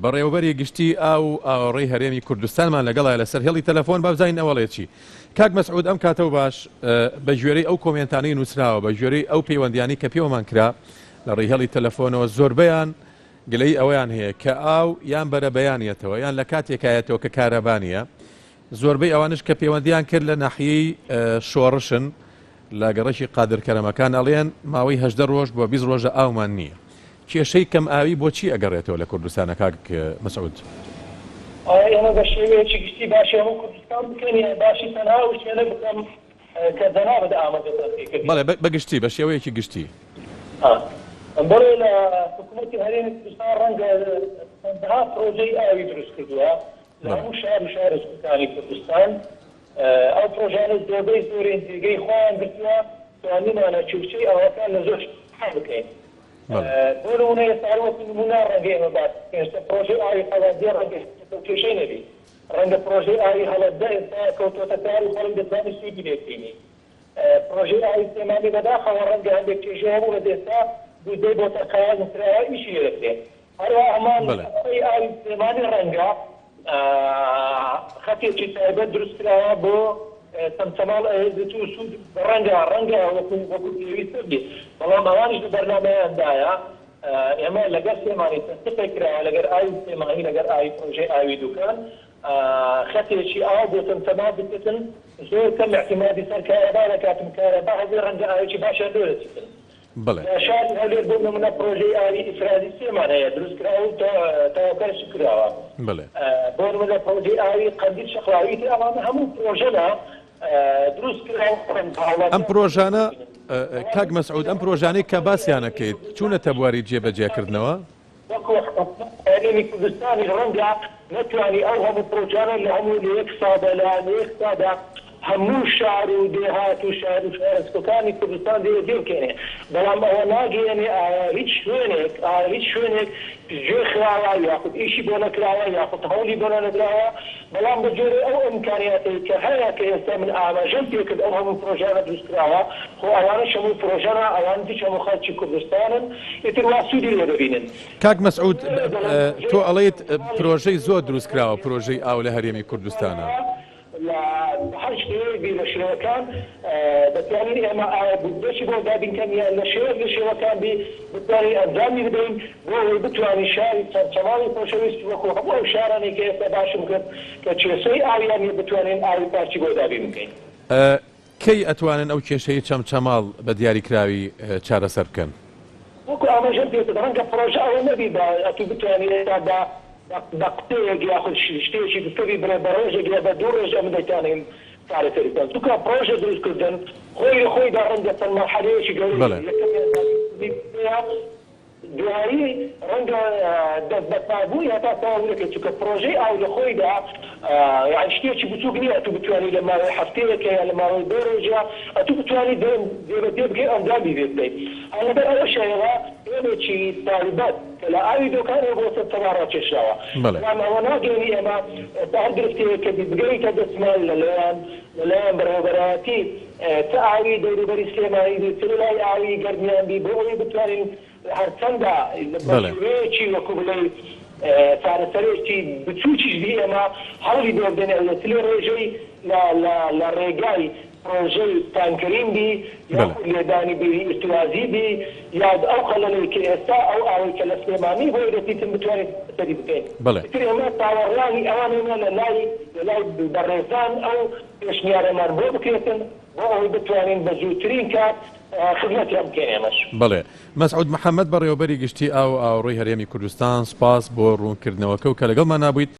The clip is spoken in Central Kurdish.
بەڕێوەبەری گشتی ئاوەڕێی هەرێمی کوردستانمان لەگەڵای لەسەر هێڵی تەلەفۆن بابزین ئەوەڵێکی کاک مەسعود ئەم کاتەوە باش بە ژێرەی ئەو کۆمنتانەی نووسراوە بە ژێرەی ئەو پەیوەندیانی کە پێوەمان کرا لە ڕێهێڵی تەلەفۆنەوە زۆربەیان گلەی ئەویان هەیە کە ئاو یان بەرە بەیانیەتەوە یان لە کاتێکایەتەوە کە کارەبانیە زۆربەی ئەوانش کە پەیوەندیان کرد لە ناحیەی شۆڕشن لە گەڕەشی قادرکەرەمەکان ئەڵێن ماوەی 18 ڕۆژ بۆ 20 ڕۆژە ئاومان نییە. کێشەی کەم ئاوی بۆچی ئەگەڕێتەوە لە کوردستانە کاک مەسعود؟ ئێمە بە شێوەیەکی گشتی باشی هەموو کوردستان بکەین باشی تەنها و شوێنە بکەم کە دەنابێت ئامادەکردن. بەڵێ بەگشتی بە شێوەیەکی گشتی. بەڵێ لە حکوومەتی هەرێمی کوردستان ڕەنگە چەندەها پرۆژەی ئاوی دروست کردووە لە هەموو شار و شارستانی کوردستان. ئەو پرۆژانە زۆربەی زۆرین جێگەی خۆیان گرتووە توانیمانە چووچەی ئەوەکان لە زۆر بکەین. بۆ نمونە ساروەتی نمونە ڕەنگەیمە باس ئێستا پرۆژەی ئاوی هەڵەدێ ڕەنگە کێشەی نەبی ڕەنگە پرۆژەی ئاوی هەڵەدە ئێستا کەوتۆتە کار و خەڵک دەتوانێت سوودی لێ ببینی. پرۆژەی ئاوی سلێمانی بەداخەوە ڕەنگە هەندێک کێشە هەبوو لە ئێستا بودجەی بۆ تەقاعد نکراوە ئیشی لێ دەکرێت. هەروەها هەمان ئاوی سلێمانی ڕەنگە خەتێکی تایبەت دروست کراوە بۆ تەمتەماڵ ئەهێزێتی و سوود ڕەنگە وەکو پێویستە بێت. بەڵام ئەوانیش لە بەرنامەیاندایە ئێمە لەگەر سلێمانی تەنسیقی کراوە لەگەر ئاوی سلێمانی لەگەر ئاوی پرۆژەی ئاوی دووکان خەتێکی ئاو بۆ تەمتەماڵ بکەن زۆر کەم احتیمالی سەر کارەبا دەکاتن کارەبا هەزێ ڕەنگە ئاوێکی باشیان دەوێتن. شار هەولێر بۆ نمونە پرۆژەی ئاوی ئیفرادی سێمان هەیە دروست کراوە و تەواوکارش کراوە. بۆ نمونە پرۆژەی ئاوی قەندیل شەقڵاوی ئەوانە هەموو پرۆژەنە دروست کراوە. ئەم پرۆژانە کاک مەسعود ئەم پرۆژانەی کە باسییانەکەیت چوونەتە بواری جێبەجێکردنەوە؟ وەکو هەرێمی کوردستانی ڕەنگە نەتوانی ئەو هەموو پرۆژانە لە هەموو لە یەک سادە لە یەک سادا هەموو شار و دێهات و شار و شارستەکانی کوردستان دێ بکەنێ. بەڵام ئەوە ناگەێنێ هیچ شوێنێک گوێ خراوە یاخود ئیشی بۆ نەکراوە یاخود هەوڵی بۆ نەدراوە. بەڵام بەجێرە ئەو ئیمکانیاتەی کە هەیە کە ئێستا من ئاماژەم پێکرد ئەو هەموو پرۆژانە دروست کراوە خۆ ئەوانەش هەموو پرۆژانە ئەوان دیش هەموو خەڵکی کوردستانن ئیتر وا سوودی لێ دەبینن. کاک مەسعود تۆ ئەڵێیت پرۆژەی زۆر دروست کراوە پرۆژەی ئاو لە هەرێمی کوردستانە. هەر شتێوەی لە شێوەکان دەتوانین ئێمە بودجەی بۆ دابینکەن لە شێوەکان بتوانین ئەنجامی بدەین بۆ ئەوەی بتوانین شاری چەماڵی خۆشەویست وەکو هەموو ئەو شارانێک کە ئێستا باشم کرد کە کێشەی ئاویان بتوانین ئاوی پارچی بۆ دابین بکەین. کەی ئەتوانن ئەو کێشەی چەمچەماڵ بە دیاریکراوی چارەسەر بکەن؟ وەکو ئاماژەم پێ ڕەنگە پرۆژە ئەوە نەبی ئەتوو بتوانین ئێستا بە قوتەیەک یاخود شتێکی بکەوی بڕێ بە ڕۆژێک لە بە دوو ڕۆژ ئەمە دەتوانین کارەکەری بکەن. چونکە پرۆژە دروستکردن خۆیدا ڕەنگە چەند مەرحەلەیەکی گەورەی دوایی ڕەنگە دەست بە پابووی هەتا تەواو نەکرێت. چونکە پرۆژەی ئاو لە خۆیدا یعنی شتێکی بچووک نییە ئەتوو بتوانیت لە ماوەی هەفتەیەکە یا لە ماوەی دوو ڕۆژە ئەتوو بتوانیت دێبەدێ بکەیت ئەنجامی پێ بدەیت. لەبەر ئەوە شێوە ئێمێکی تایبەت کە لە ئاوی دۆکانەوە بۆ سەر تەواو ڕاکێشراوە. بەڵام ئەوە ناگەێنی ئێمە ئێستا هەر گرفتەیە کە بگەیتە دەستمان لەلایەن بەڕێوەبەرایەتی کە ئاوی دەوروبەری سلێمانی بێت لای ئاوی گەرمیان بی بۆ ئەوەی بتوانین هەرچەندە بەشێوەیەکی وەکو بڵێ چارەسەرێکی بچووکیش بی ئێمە هەوڵی بۆ بدەنێ لە سلێ ڕێژەی لە ڕێگای پرۆژەی تانکەرین بی یاخود لێدانی بیری ئیرتوازی بی یاد ئەو خەلەلەی کە ئێستا ئەو ئاوەی کە لە سلێمانی بۆی دەتیتن بتوانێت سەری بکەین. ئیتر ئێمە باوەڕیانی ئەوانەیە لە لای بەڕێزان ئەو پێشنیارەمان بۆ بکرێتن بۆ ئەوەی بتوانین بە زووترین کات خدمەتیان بکەین ئێمەش. بەڵێ مەسعود محەممەد بەڕێوەبەری گشتی ئاوەڕێی هەرێمی کوردستان سپاس بۆ ڕوونکردنەوەکە و کە لەگەڵمان نابوویت.